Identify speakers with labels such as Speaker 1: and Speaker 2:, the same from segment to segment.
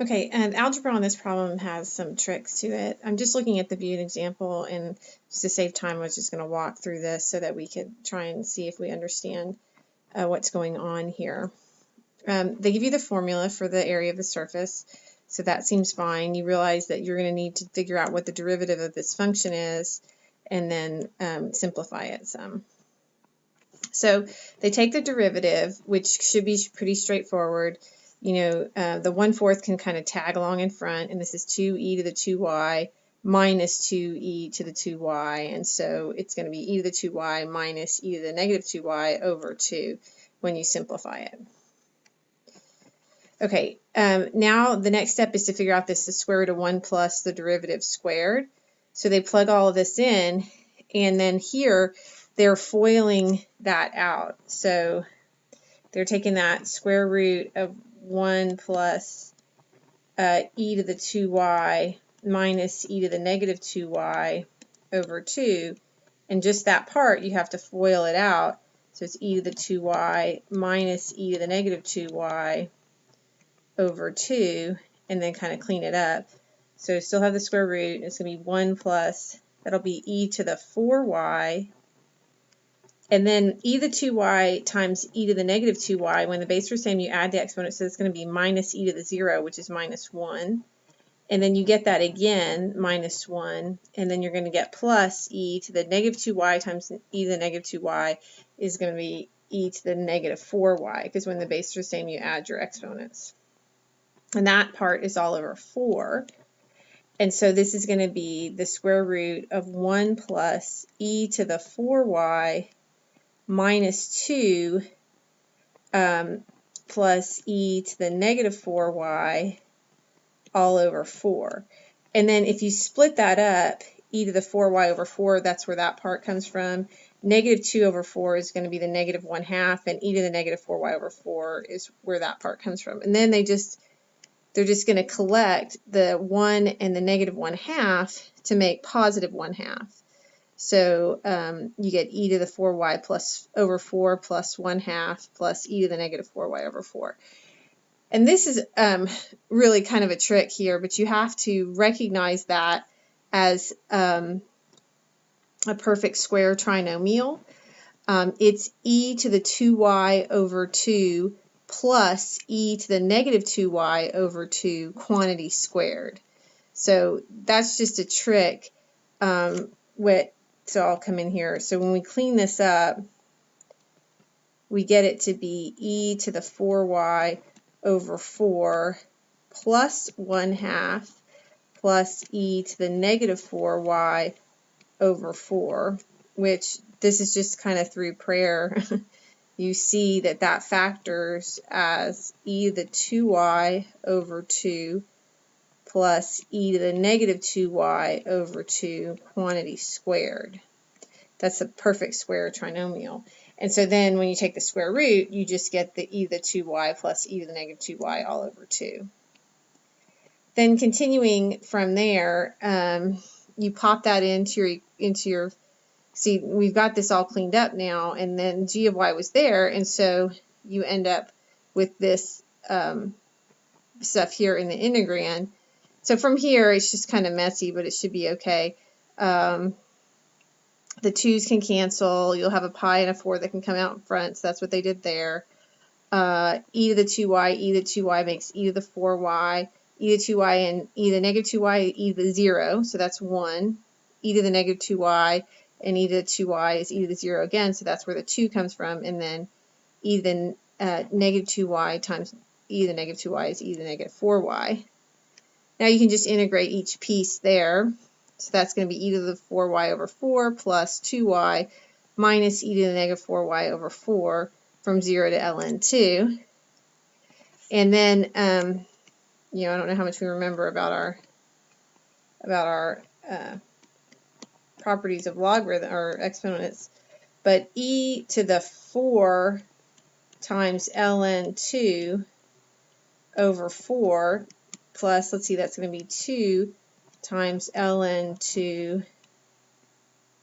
Speaker 1: Okay, and algebra on this problem has some tricks to it. I'm just looking at the viewed example, and just to save time, I was just going to walk through this so that we could try and see if we understand what's going on here. They give you the formula for the area of the surface, so that seems fine. You realize that you're going to need to figure out what the derivative of this function is, and then simplify it some. So they take the derivative, which should be pretty straightforward. You know, the 1/4 can kind of tag along in front, and this is 2e to the 2y minus 2e to the 2y, and so it's going to be e to the 2y minus e to the negative 2y over 2 when you simplify it. Okay, now the next step is to figure out this, the square root of 1 plus the derivative squared. So they plug all of this in, and then here they're foiling that out. So they're taking that square root of 1 plus e to the 2y minus e to the negative 2y over 2, and just that part you have to FOIL it out. So it's e to the 2y minus e to the negative 2y over 2, and then kind of clean it up. So still have the square root. It's going to be 1 plus, that'll be e to the 4y, and then e to the 2y times e to the negative 2y. When the base are the same, you add the exponent, so it's going to be minus e to the 0, which is minus 1. And then you get that again, minus 1, and then you're going to get plus e to the negative 2y times e to the negative 2y is going to be e to the negative 4y, because when the bases are the same, you add your exponents. And that part is all over 4. And so this is going to be the square root of 1 plus e to the 4y minus 2 plus e to the negative 4y all over 4. And then if you split that up, e to the 4y over 4, that's where that part comes from. Negative 2 over 4 is going to be the negative 1/2, and e to the negative 4y over 4 is where that part comes from. And then they're just going to collect the 1 and the negative 1/2 to make positive 1/2. So you get e to the 4y plus over 4 plus 1/2 plus e to the negative 4y over 4. And this is really kind of a trick here, but you have to recognize that as a perfect square trinomial. It's e to the 2y over 2 plus e to the negative 2y over 2 quantity squared. So that's just a trick. So I'll come in here. So when we clean this up, we get it to be e to the 4y over 4 plus 1/2 plus e to the negative 4y over 4, which this is just kind of through prayer. You see that that factors as e to the 2y over 2 plus e to the negative 2y over 2 quantity squared. That's a perfect square trinomial. And so then when you take the square root, you just get the e to the 2y plus e to the negative 2y all over 2. Then continuing from there, you pop that into your, see, we've got this all cleaned up now, and then g of y was there, and so you end up with this stuff here in the integrand. So from here, it's just kind of messy, but it should be okay. The 2's can cancel. You'll have a pi and a 4 that can come out in front, so that's what they did there. E to the 2y, e to the 2y makes e to the 4y, e to the 2y and e to the negative 2y, e to the 0, so that's 1. E to the negative 2y and e to the 2y is e to the 0 again, so that's where the 2 comes from, and then e to the negative 2y times e to the negative 2y is e to the negative 4y. Now you can just integrate each piece there. So that's going to be e to the 4y over 4 plus 2y minus e to the negative 4y over 4 from 0 to ln 2. And then, you know, I don't know how much we remember about our properties of logarithm or exponents, but e to the 4 times ln 2 over 4 plus, let's see, that's going to be 2 times ln 2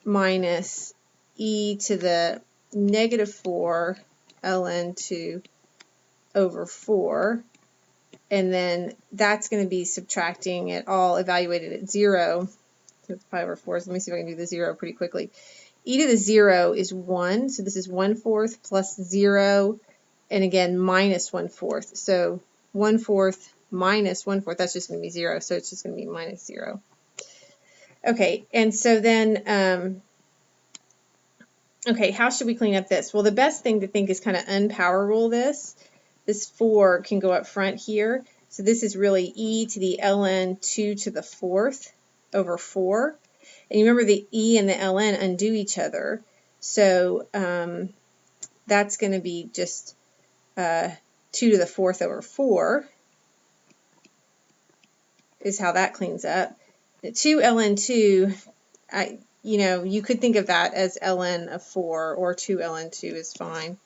Speaker 1: minus e to the negative 4 ln 2 over 4. and then that's going to be subtracting it all evaluated at 0. So it's pi over 4. So let me see if I can do the 0 pretty quickly. E to the 0 is 1, so this is 1/4 plus 0, and again minus 1/4. So 1/4 minus 1/4, that's just going to be 0, so it's just going to be minus 0. Okay, and so then, okay, how should we clean up this? Well, the best thing to think is kind of unpower rule this. This 4 can go up front here, so this is really e to the ln 2 to the 4th over 4. And you remember the e and the ln undo each other, so that's going to be just 2 to the 4th over 4 is how that cleans up. The 2 ln 2, you know, you could think of that as ln of 4, or 2 ln 2 is fine.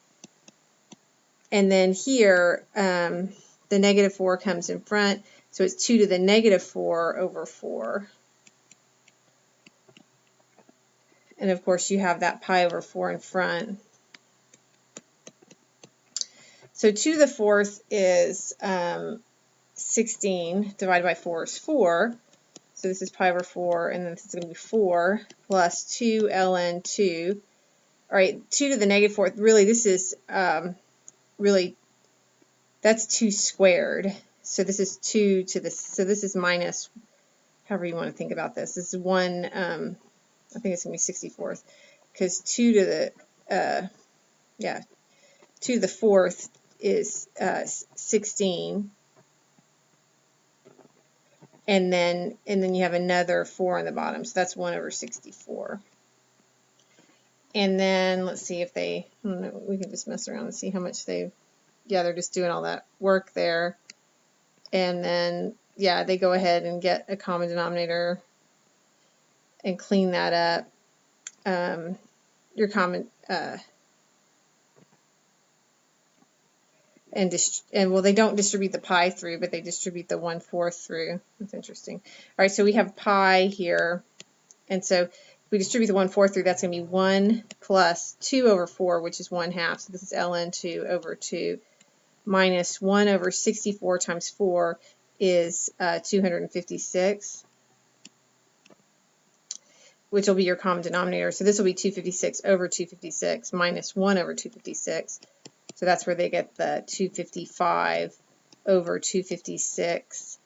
Speaker 1: And then here, the negative 4 comes in front, so it's 2 to the negative 4 over 4. And of course you have that pi over 4 in front. So 2 to the 4th is 16 divided by 4 is 4. So this is pi over 4, and then this is going to be 4 plus 2 ln 2. All right, 2 to the negative 4th, really this is, really, that's 2 squared. So this is 2 to the, so this is minus, however you want to think about this. This is 1, I think it's going to be 64th, because 2 to the, 2 to the 4th is 16, and then you have another 4 on the bottom, so that's 1 over 64. And then let's see if they, I don't know, we can just mess around and see how much they, yeah, they're just doing all that work there. And then, yeah, they go ahead and get a common denominator and clean that up. Your common, and well, they don't distribute the pi through, but they distribute the 1/4 through. That's interesting. All right, so we have pi here, and so if we distribute the 1/4 through, that's going to be 1 plus 2 over 4, which is 1/2. So this is ln 2 over 2 minus 1 over 64 times 4 is 256, which will be your common denominator. So this will be 256 over 256 minus 1 over 256. So that's where they get the 255 over 256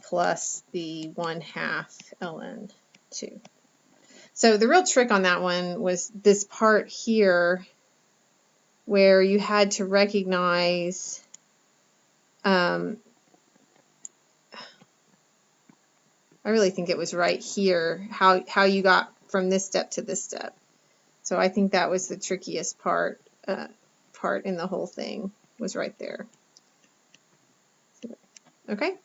Speaker 1: plus the 1/2 ln 2. So the real trick on that one was this part here where you had to recognize I really think it was right here how you got from this step to this step. So I think that was the trickiest part in the whole thing, was right there. Okay.